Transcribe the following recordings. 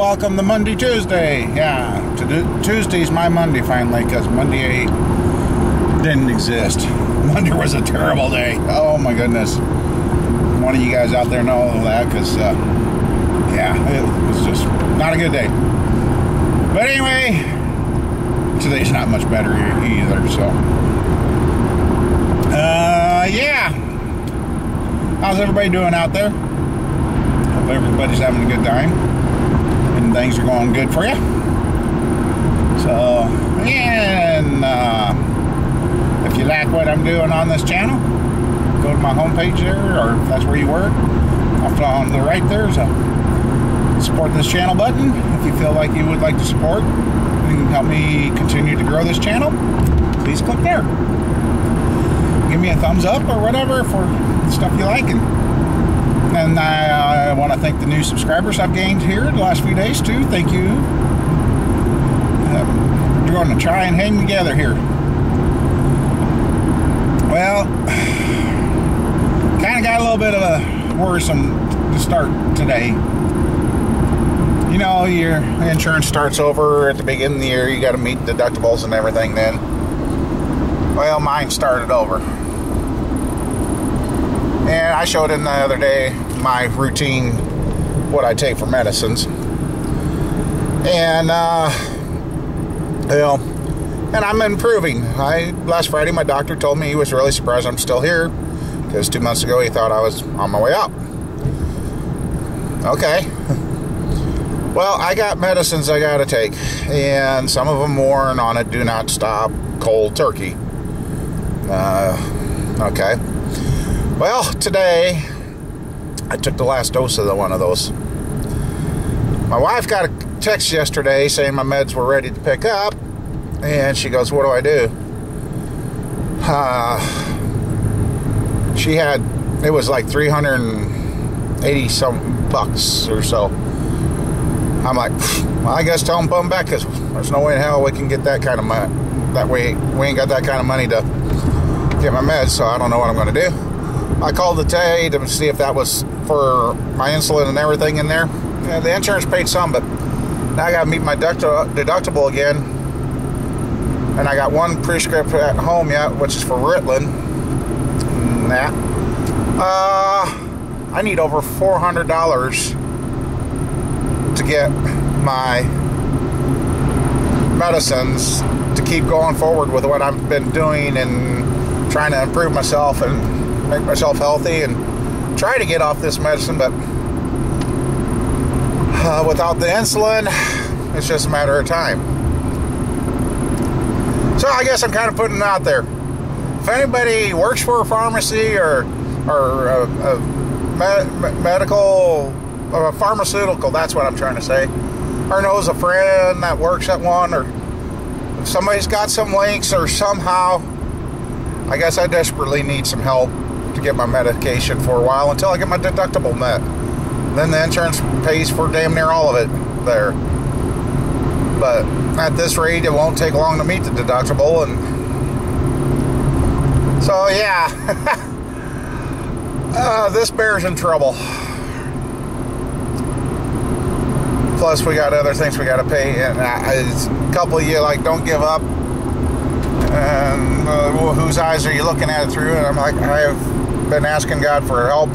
welcome to Monday, Tuesday. Yeah, Tuesday's my Monday finally, because Monday didn't exist. Monday was a terrible day. Oh my goodness. One of you guys out there know that, because, yeah, it was just not a good day. But anyway, today's not much better either, so. Yeah. How's everybody doing out there? Hope everybody's having a good time and things are going good for you. So, and if you like what I'm doing on this channel, go to my homepage there, or if that's where you work, off on the right there's a support this channel button. If you feel like you would like to support and help me continue to grow this channel, please click there. Give me a thumbs up or whatever for stuff you like. And I want to thank the new subscribers I've gained here the last few days too. Thank you. We're going to try and hang together here. Well, kind of got a little bit of a worrisome to start today. You know, your insurance starts over at the beginning of the year. You got to meet deductibles and everything then. Well, mine started over. And I showed him the other day my routine, what I take for medicines. And, and I'm improving. Last Friday, my doctor told me he was really surprised I'm still here, because 2 months ago he thought I was on my way out. Okay. Well, I got medicines I gotta take, and some of them warn on it, do not stop cold turkey. Okay. Well, today I took the last dose of one of those. My wife got a text yesterday saying my meds were ready to pick up, and she goes, "What do I do?" It was like 380 some bucks or so. I'm like, well, I guess tell them put them back, because there's no way in hell we can get that kind of money. That way, we ain't got that kind of money to get my meds, so I don't know what I'm going to do. I called today to see if that was for my insulin and everything in there. Yeah, the insurance paid some, but now I got to meet my deductible again. And I got one prescript at home yet, which is for Ritalin. I need over $400 to get my medicines to keep going forward with what I've been doing and trying to improve myself and make myself healthy and try to get off this medicine. But without the insulin, it's just a matter of time. So I guess I'm kind of putting it out there. If anybody works for a pharmacy or a medical or a pharmaceutical, that's what I'm trying to say, or knows a friend that works at one, or if somebody's got some links or somehow, I guess I desperately need some help to get my medication for a while until I get my deductible met. Then the insurance pays for damn near all of it there. But at this rate, it won't take long to meet the deductible, and so yeah. This bear's in trouble. Plus, we got other things we got to pay, and it's a couple of you like, don't give up. And well, whose eyes are you looking at it through? And I'm like, I have been asking God for help.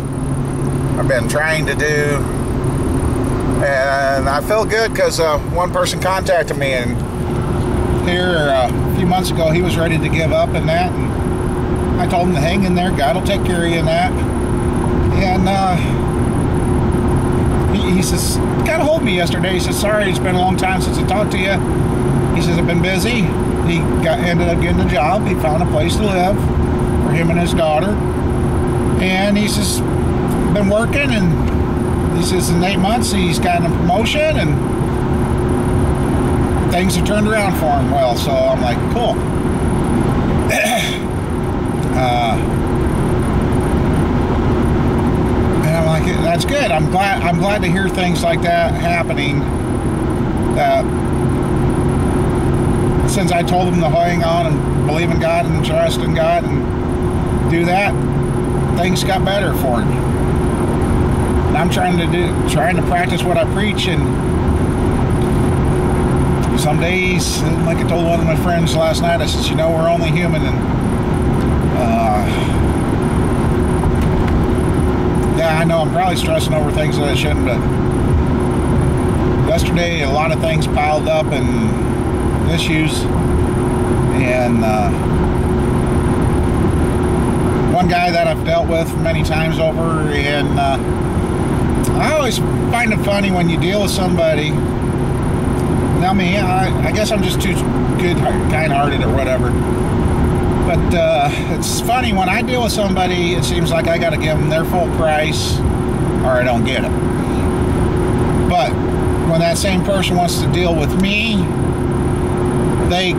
I've been trying to do, and I feel good because one person contacted me, and here a few months ago he was ready to give up and that, and I told him to hang in there. God will take care of you in that. And he says, got a hold of me yesterday. He says, sorry, it's been a long time since I talked to you. He says, I've been busy. He ended up getting a job. He found a place to live for him and his daughter. And he says, been working, and he says in 8 months he's gotten a promotion and things have turned around for him well. So I'm like, cool. And I'm like, that's good. I'm glad to hear things like that happening. Since I told him to hang on and believe in God and trust in God and do that, things got better for him. And I'm trying to practice what I preach, and some days, like I told one of my friends last night, I said, you know, we're only human, and yeah, I know I'm probably stressing over things that I shouldn't, but yesterday a lot of things piled up and issues, and one guy that I've dealt with many times over, and I always find it funny when you deal with somebody. I mean, I guess I'm just too good, kind-hearted or whatever. But it's funny, when I deal with somebody, it seems like I got to give them their full price or I don't get it. But when that same person wants to deal with me, they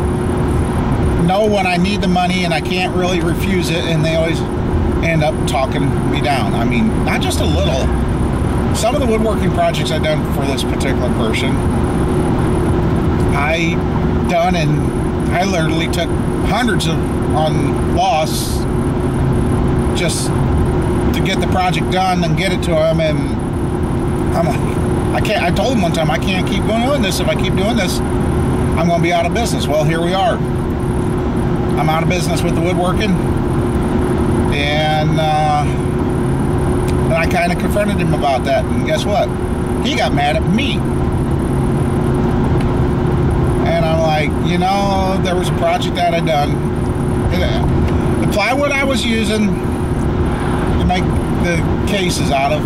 know when I need the money and I can't really refuse it, and they always end up talking me down. I mean, not just a little. Some of the woodworking projects I've done for this particular person, and I literally took hundreds of on loss just to get the project done and get it to him. And I'm like, I told him one time, I can't keep doing this. If I keep doing this, I'm going to be out of business. Well, here we are. I'm out of business with the woodworking, and I kind of confronted him about that, and guess what? He got mad at me. And I'm like, you know, there was a project that I done. The plywood I was using to make the cases out of,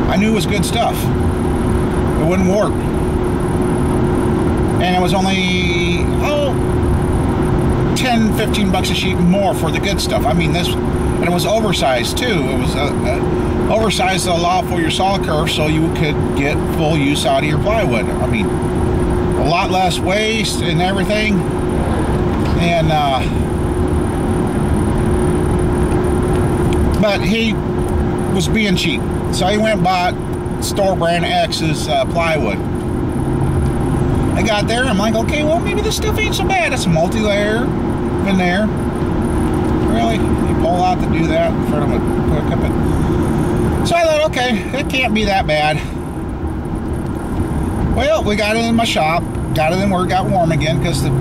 I knew was good stuff. It wouldn't work. And it was only, 10, 15 bucks a sheet more for the good stuff. I mean, and it was oversized too. It was oversized to allow for your saw curve so you could get full use out of your plywood. I mean, a lot less waste and everything. And but he was being cheap, so he went and bought store brand X's plywood. I got there, I'm like, okay, well, maybe this stuff ain't so bad. It's a multi-layer veneer. Really? You pull out to do that in front of a quick up it. So I thought, okay, it can't be that bad. Well, we got it in my shop, got it in where it got warm again, because the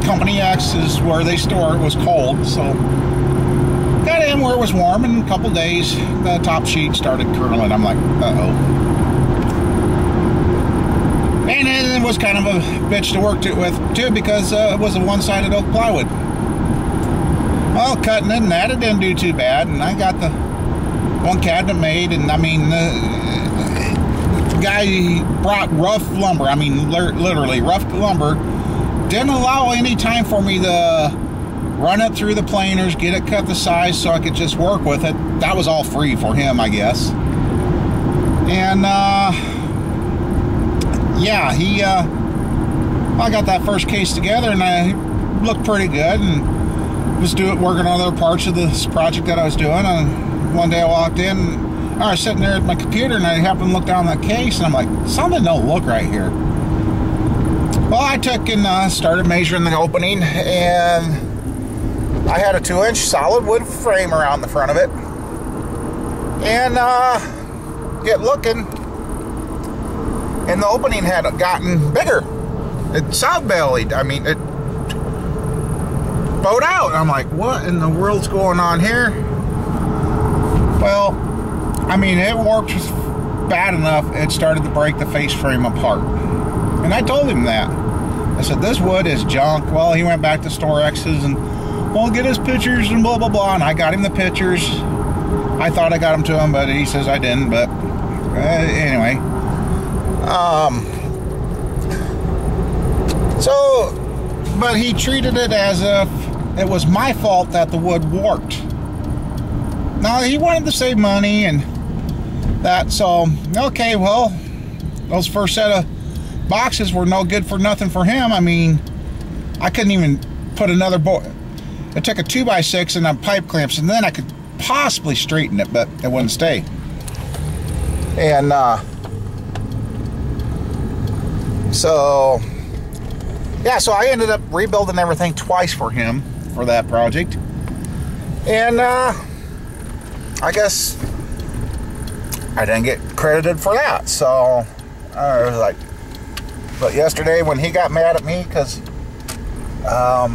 company X is where they store it was cold, so got it in where it was warm. In a couple days, the top sheet started curling. I'm like, uh-oh. And it was kind of a bitch to work with too, because it was a one-sided oak plywood. Well, cutting it and that, it didn't do too bad, and I got the one cabinet made, and I mean, the guy brought rough lumber. I mean, literally rough lumber. Didn't allow any time for me to run it through the planers, get it cut the size so I could just work with it. That was all free for him, I guess. And yeah, I got that first case together, and I looked pretty good, and was working on other parts of this project that I was doing. And one day I walked in, and I was sitting there at my computer, and I happened to look down that case, and I'm like, something don't look right here. Well, I took and started measuring the opening, and I had a 2-inch solid wood frame around the front of it, and get looking, and the opening had gotten bigger. It south-bellied. I mean, it bowed out. I'm like, what in the world's going on here? Well, I mean, it worked bad enough, it started to break the face frame apart. And I told him that. I said, this wood is junk. Well, he went back to Store X's and, well, get his pictures and blah, blah, blah. And I got him the pictures. I thought I got them to him, but he says I didn't. But anyway. But he treated it as if it was my fault that the wood warped. Now, he wanted to save money and that, so, okay, well, those first set of boxes were no good for nothing for him. I mean, I couldn't even put another board. It took a 2x6 and a pipe clamps, and then I could possibly straighten it, but it wouldn't stay. And so yeah, so I ended up rebuilding everything twice for him for that project. And I guess I didn't get credited for that, so I was like, But yesterday when he got mad at me because, well,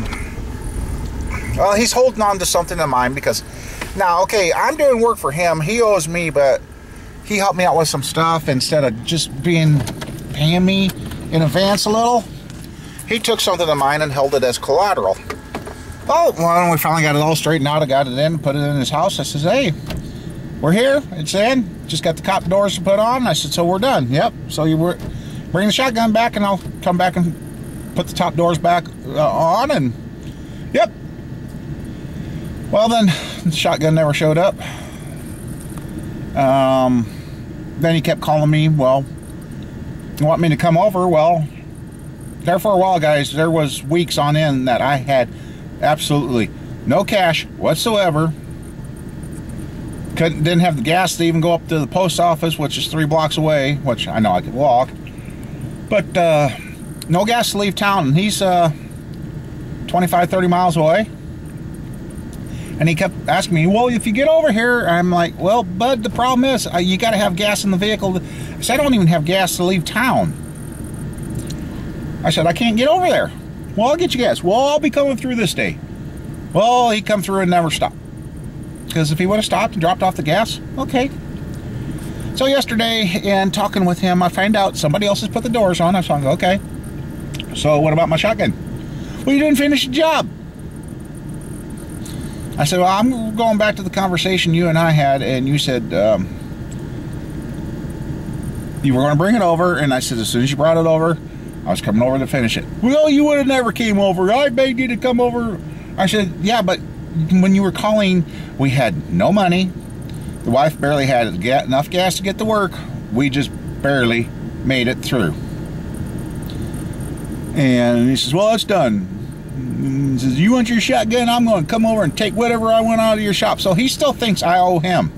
he's holding on to something of mine because, now, okay, I'm doing work for him. He owes me, but he helped me out with some stuff instead of just paying me in advance a little. He took something of mine and held it as collateral. Well, when we finally got it all straightened out, I got it in, put it in his house. I says, hey, we're here. It's in. Just got the cop doors to put on. I said, so we're done. Yep. So you bring the shotgun back, and I'll come back and put the top doors back on. And yep. Well, then the shotgun never showed up. Then he kept calling me. Well, you want me to come over? Well, there for a while, guys, there was weeks on end that I had absolutely no cash whatsoever. Didn't have the gas to even go up to the post office, which is 3 blocks away, which I know I could walk. But no gas to leave town. And he's 25, 30 miles away. And he kept asking me, well, if you get over here, I'm like, well, bud, the problem is you got to have gas in the vehicle. I said, I don't even have gas to leave town. I said, I can't get over there. Well, I'll get you gas. Well, I'll be coming through this day. Well, he come through and never stopped. Because if he would have stopped and dropped off the gas, okay. So yesterday, in talking with him, I find out somebody else has put the doors on. I was like, okay. So what about my shotgun? Well, you didn't finish the job. I said, well, I'm going back to the conversation you and I had, and you said you were going to bring it over, and I said, as soon as you brought it over, I was coming over to finish it. Well, you would have never came over. I begged you to come over. I said, yeah, but when you were calling, we had no money. The wife barely had enough gas to get to work. We just barely made it through. And he says, well, it's done. He says, you want your shotgun? I'm going to come over and take whatever I want out of your shop. So he still thinks I owe him.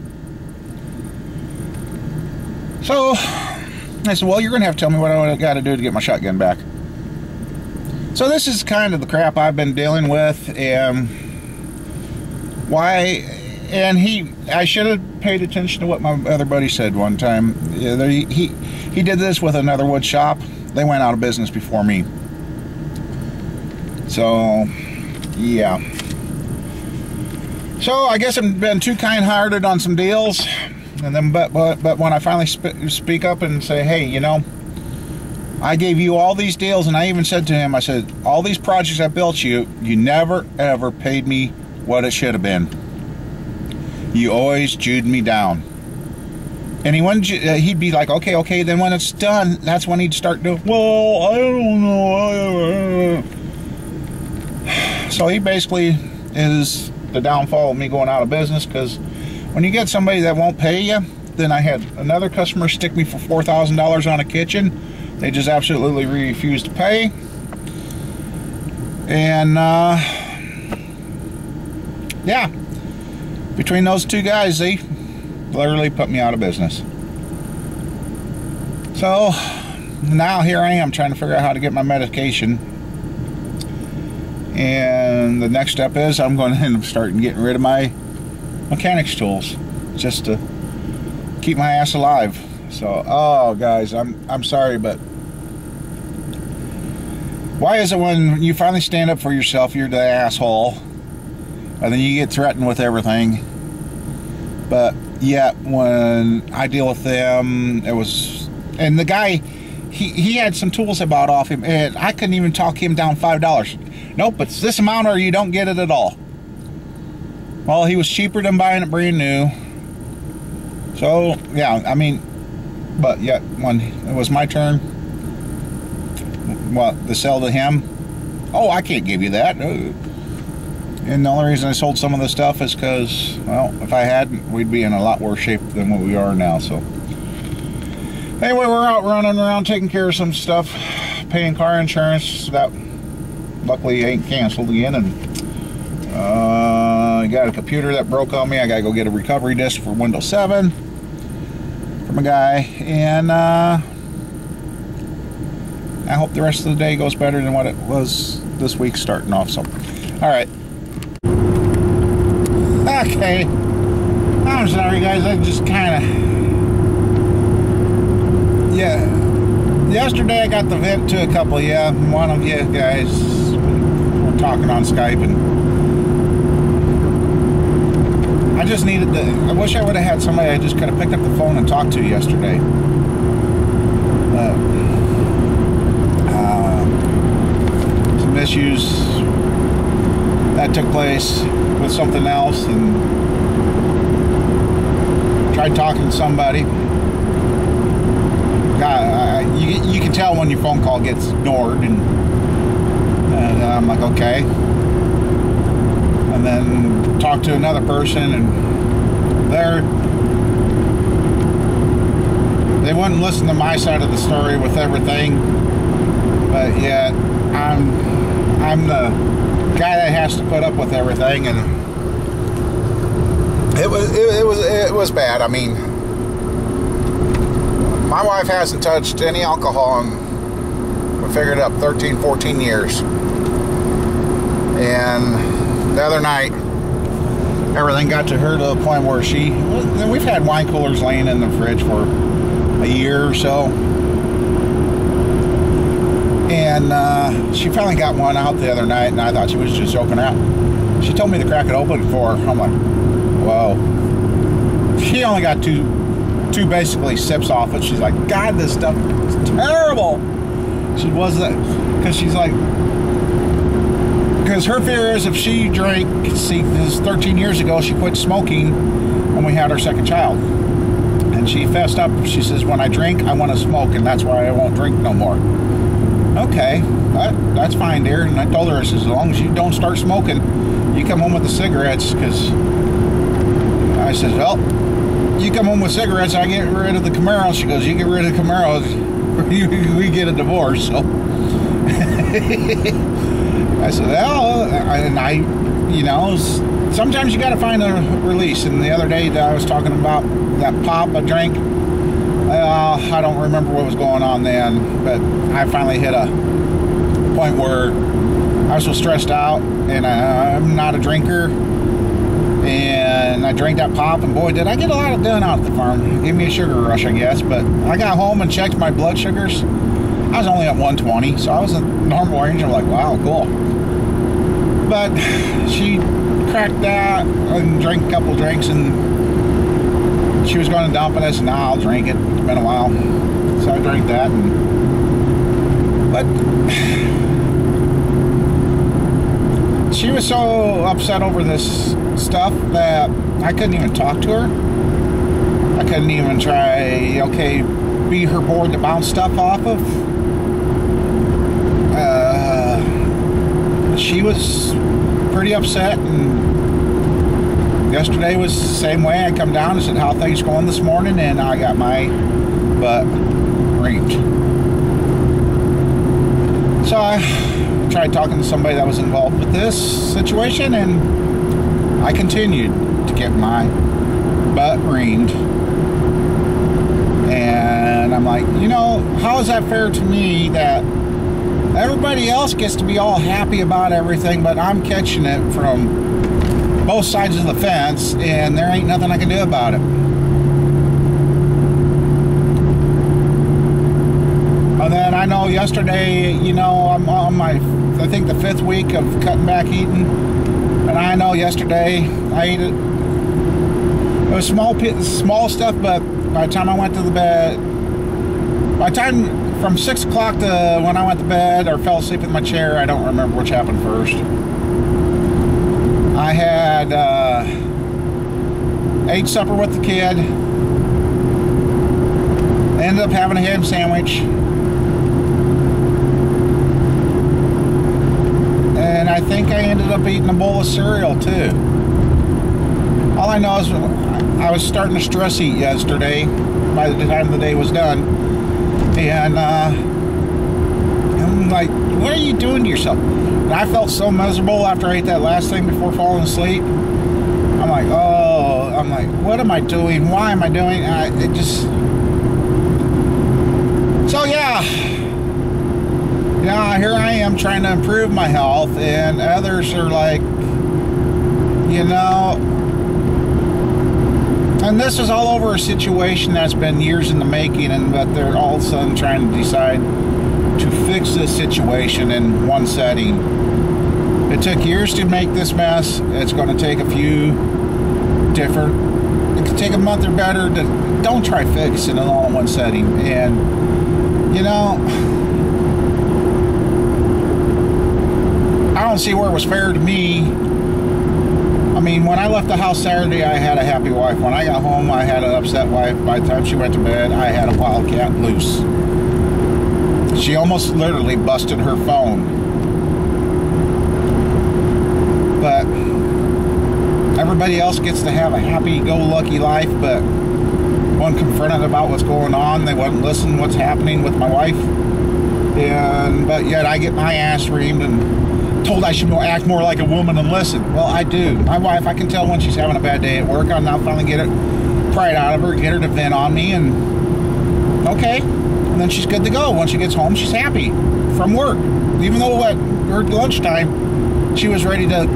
So I said, well, you're going to have to tell me what I got to do to get my shotgun back. So this is kind of the crap I've been dealing with, and why. And I should have paid attention to what my other buddy said one time. He did this with another wood shop. They went out of business before me. So, yeah. So I guess I've been too kind-hearted on some deals, and then but when I finally speak up and say, hey, you know, I gave you all these deals, and I even said to him, I said, all these projects I built you never ever paid me what it should have been. You always chewed me down. And he'd be like, okay, then when it's done, that's when he'd start doing, well, I don't know. So he basically is the downfall of me going out of business, because when you get somebody that won't pay you, then I had another customer stick me for $4,000 on a kitchen. They just absolutely refused to pay. And, yeah. Between those two guys, they literally put me out of business. So now here I am trying to figure out how to get my medication. And the next step is I'm going to end up starting getting rid of my mechanics tools just to keep my ass alive. So, oh guys, I'm sorry, but why is it when you finally stand up for yourself, you're the asshole, and then you get threatened with everything? But yet when I deal with them, it was, and the guy, he had some tools I bought off him, and I couldn't even talk him down $5. Nope, it's this amount or you don't get it at all. Well, he was cheaper than buying it brand new. So yeah, I mean, but yet when it was my turn, what, to sell to him, oh, I can't give you that. And the only reason I sold some of the stuff is because, well, if I hadn't, we'd be in a lot worse shape than what we are now. So anyway, we're out running around taking care of some stuff, paying car insurance that luckily ain't canceled again, and I got a computer that broke on me. I gotta go get a recovery disk for Windows 7 from a guy, and I hope the rest of the day goes better than what it was this week starting off. So, all right. Okay. I'm sorry, guys. I just kind of, yeah. yesterday I got the vent to a couple of you. One of you guys were talking on Skype, and I just needed to. I wish I would have had somebody I just could have picked up the phone and talked to yesterday. Some issues that took place with something else, and tried talking to somebody. You can tell when your phone call gets ignored, and I'm like, okay. And then talk to another person, and they wouldn't listen to my side of the story with everything, but yet I'm the guy that has to put up with everything, and it was bad. I mean, my wife hasn't touched any alcohol in, we figured it up, 13, 14 years. And the other night, everything got to her to the point where we've had wine coolers laying in the fridge for a year or so. And she finally got one out the other night, and I thought she was just opening out. She told me to crack it open for her. I'm like, whoa. She only got two basically sips off it. She's like, God, this stuff is terrible. She wasn't, because she's like, because her fear is if she drank, see, this is 13 years ago, she quit smoking when we had our second child. And she fessed up. She says, when I drink, I want to smoke, and that's why I won't drink no more. Okay, that's fine, dear. And I told her, I says, as long as you don't start smoking, you come home with the cigarettes, because I says, well, you come home with cigarettes, I get rid of the Camaro. She goes, you get rid of the Camaro, we get a divorce. So I said, well, and you know, sometimes you got to find a release. And the other day I was talking about that pop I drank. I don't remember what was going on then, but I finally hit a point where I was so stressed out, and I'm not a drinker. And I drank that pop, and boy, did I get a lot of done out at the farm. It gave me a sugar rush, I guess. But I got home and checked my blood sugars. I was only at 120, so I was in normal range. I'm like, wow, cool. But she cracked that and drank a couple drinks, and she was going to dump it. I said, nah, I'll drink it. It's been a while. So I drank that. But she was so upset over this stuff that I couldn't even talk to her. I couldn't even try, okay, be her board to bounce stuff off of. She was pretty upset, and yesterday was the same way. I come down and said, how are things going this morning? And I got my butt reamed. So I tried talking to somebody that was involved with this situation, and I continued to get my butt reamed. And I'm like, you know, how is that fair to me that everybody else gets to be all happy about everything, but I'm catching it from both sides of the fence, and there ain't nothing I can do about it. And then I know yesterday, you know, I'm on my, I think the 5th week of cutting back eating, and I know yesterday I ate it. It was small stuff, but by the time I went to the bed, by the time from 6 o'clock to when I went to bed or fell asleep in my chair, I don't remember which happened first. I had ate supper with the kid, ended up having a ham sandwich, and I think I ended up eating a bowl of cereal too. All I know is I was starting to stress eat yesterday by the time the day was done, and I'm like, what are you doing to yourself? And I felt so miserable after I ate that last thing before falling asleep. I'm like, oh, I'm like, what am I doing? Why am I doing it? Just, so yeah, here I am trying to improve my health, and others are like, you know, And this is all over a situation that's been years in the making, and that they're all of a sudden trying to decide to fix this situation in one setting. It took years to make this mess. It's going to take a few different, it could take a month or better to, don't try fixing it all in one setting. And, you know, I don't see where it was fair to me. I mean, when I left the house Saturday, I had a happy wife. When I got home, I had an upset wife. By the time she went to bed, I had a wildcat loose. She almost literally busted her phone. But everybody else gets to have a happy-go-lucky life, but when confronted about what's going on, they wouldn't listen to what's happening with my wife. But yet I get my ass reamed and told I should act more like a woman and listen. Well, I do. My wife, I can tell when she's having a bad day at work. I'll now finally get it pried out of her, get her to vent on me, and okay. And then she's good to go. When she gets home, she's happy from work. Even though at her lunchtime, she was ready to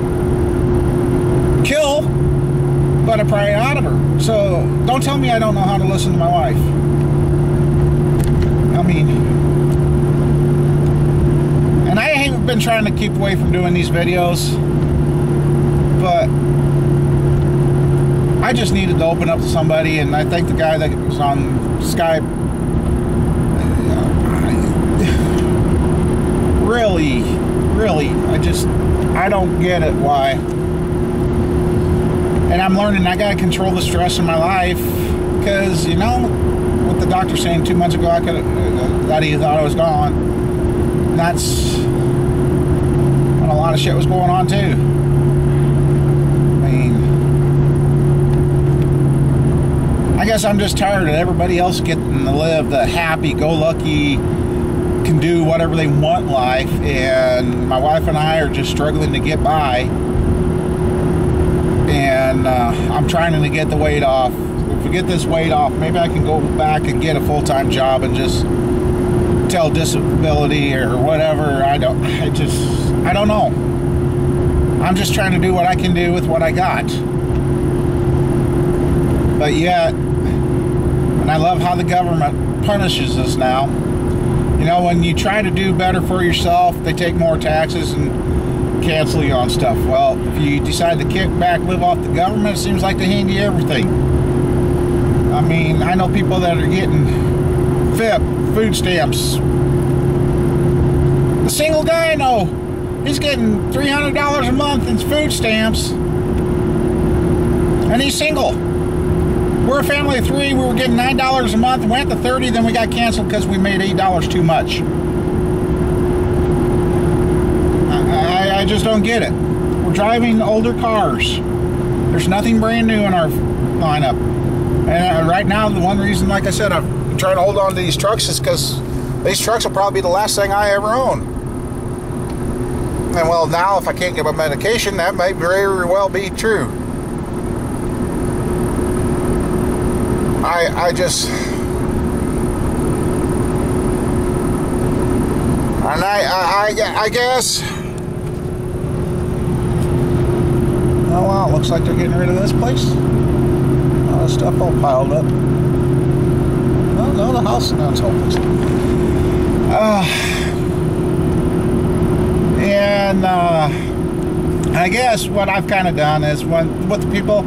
kill, but I pry it out of her. So don't tell me I don't know how to listen to my wife. I mean, and I have been trying to keep away from doing these videos, but I just needed to open up to somebody, and I think the guy that was on Skype, really, I don't get it, why. And I'm learning I gotta control the stress in my life, because, you know, what the doctor saying 2 months ago, I could that he thought I was gone. And that's when a lot of shit was going on too. I mean, I guess I'm just tired of everybody else getting to live the happy-go-lucky, can do whatever they want life, and my wife and I are just struggling to get by. And I'm trying to get the weight off. If we get this weight off, maybe I can go back and get a full-time job and just tell disability or whatever. I don't know. I'm just trying to do what I can do with what I got. But yet, and I love how the government punishes us now. You know, when you try to do better for yourself, they take more taxes and cancel you on stuff. Well, if you decide to kick back, live off the government, it seems like they hand you everything. I mean, I know people that are getting FIP, food stamps. The single guy I know, he's getting $300 a month in food stamps, and he's single. We're a family of three. We were getting $9 a month, went to 30, then we got canceled because we made $8 too much. I just don't get it. We're driving older cars. There's nothing brand new in our lineup. And right now, the one reason, like I said, I'm trying to hold on to these trucks is because these trucks will probably be the last thing I ever own. And well, now if I can't get my medication, that may very well be true. I just, and I guess, oh wow, looks like they're getting rid of this place. All the stuff all piled up. Oh no, the house now it's hopeless. And I guess what I've kind of done is with the people,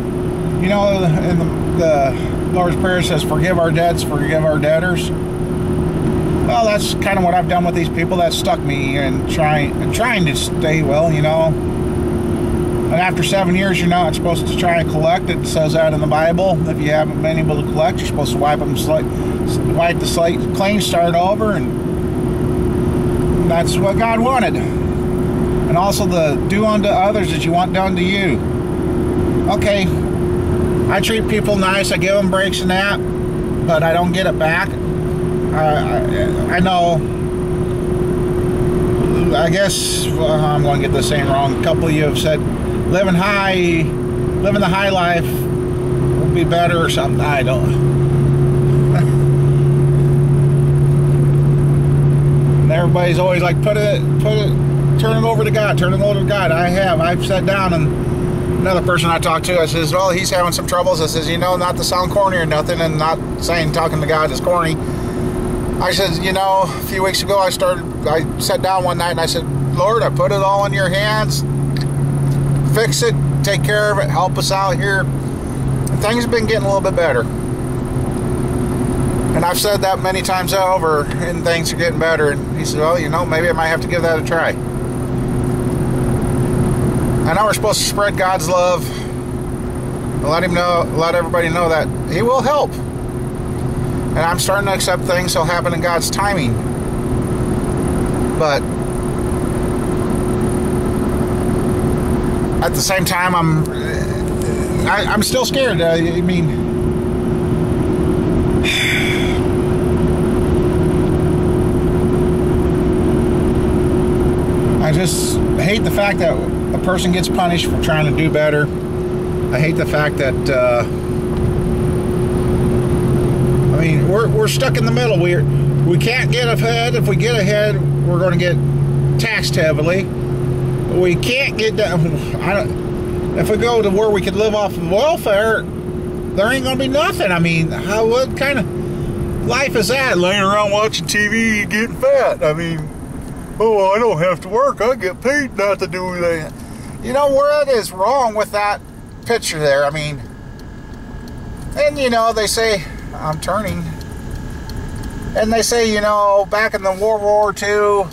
you know, in the Lord's Prayer says, forgive our debts, forgive our debtors. Well, that's kind of what I've done with these people that stuck me and trying to stay well, you know. And after 7 years, you're not supposed to try and collect. It says that in the Bible. If you haven't been able to collect, you're supposed to wipe the slate clean, start over, and that's what God wanted. And also the do unto others as you want done to you. Okay, I treat people nice, I give them breaks and that, but I don't get it back. I know, I guess, well, I'm going to get this saying wrong. A couple of you have said, living the high life will be better or something. I don't. And everybody's always like, turn it over to God, turn it over to God. I've sat down and another person I talked to, I says, well, he's having some troubles. I says, you know, not to sound corny or nothing, and not saying talking to God is corny. I said, you know, a few weeks ago I sat down one night and I said, Lord, I put it all in your hands. Fix it, take care of it, help us out here. And things have been getting a little bit better. And I've said that many times over, and things are getting better. And he said, well, you know, maybe I might have to give that a try. I know we're supposed to spread God's love and let everybody know that He will help. And I'm starting to accept things will happen in God's timing. But at the same time, I'm still scared. I mean, I just hate the fact that a person gets punished for trying to do better. I hate the fact that I mean, we're stuck in the middle. We can't get ahead. If we get ahead, we're going to get taxed heavily. We can't get down. If we go to where we could live off of welfare, there ain't going to be nothing. I mean, what kind of life is that? Laying around watching TV, getting fat. I mean, oh, I don't have to work. I get paid not to do that. You know, what is wrong with that picture there? I mean, and you know, they say, I'm turning. And they say, you know, back in the World War II,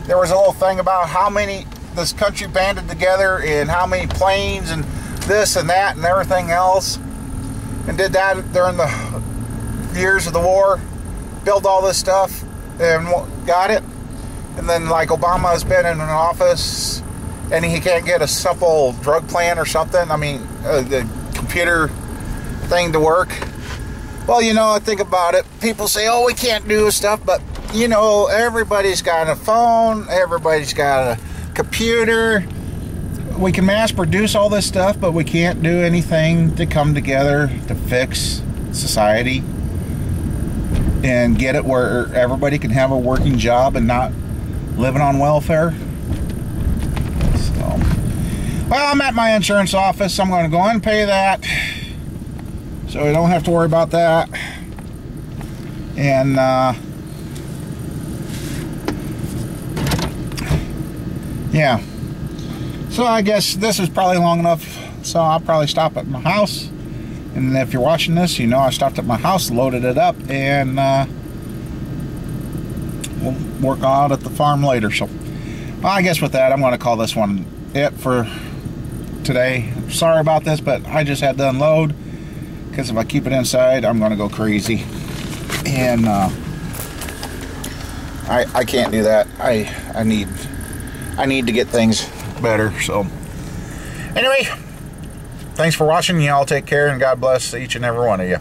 there was a little thing about how many this country banded together and how many planes and this and that and everything else, and did that during the years of the war, build all this stuff and got it. And then, like, Obama has been in an office and he can't get a simple drug plan or something. I mean, the computer thing to work. Well, you know, I think about it. People say, oh, we can't do stuff, but, you know, everybody's got a phone, everybody's got a computer. We can mass produce all this stuff, but we can't do anything to come together to fix society and get it where everybody can have a working job and not living on welfare. So, well, I'm at my insurance office. I'm going to go in and pay that, so we don't have to worry about that. And yeah, so I guess this is probably long enough, so I'll probably stop at my house. And if you're watching this, you know I stopped at my house, loaded it up, and we'll work out at the farm later. So, well, I guess with that, I'm going to call this one it for today. Sorry about this, but I just had to unload, because if I keep it inside, I'm going to go crazy. And I can't do that. I need to get things better. So, anyway, thanks for watching. Y'all take care, and God bless each and every one of you.